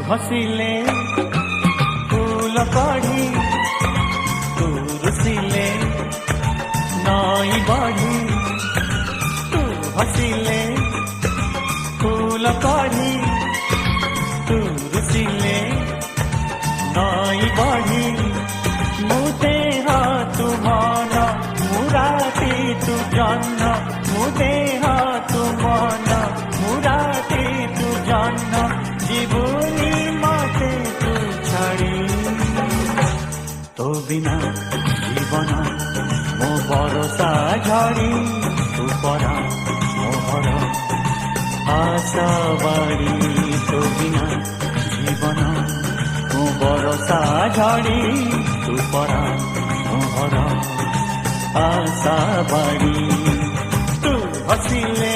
हसिले फूल कढ़ी तू रुसिले नई बढ़ी तू हसिले फूल कढ़ी तू रुसिले नई बढ़ी मुते तू मन मुराती तू जन्न मुते तू मन मुराती तू जन्न जीवनी मते तू छाड़ी तो बिना जीवन मो भरोसा झड़ी तू परा मोहर आशा बाड़ी तो बिना जीवन मो भरोसा झड़ी तू परा मोहर आशा बाड़ी तू हसिले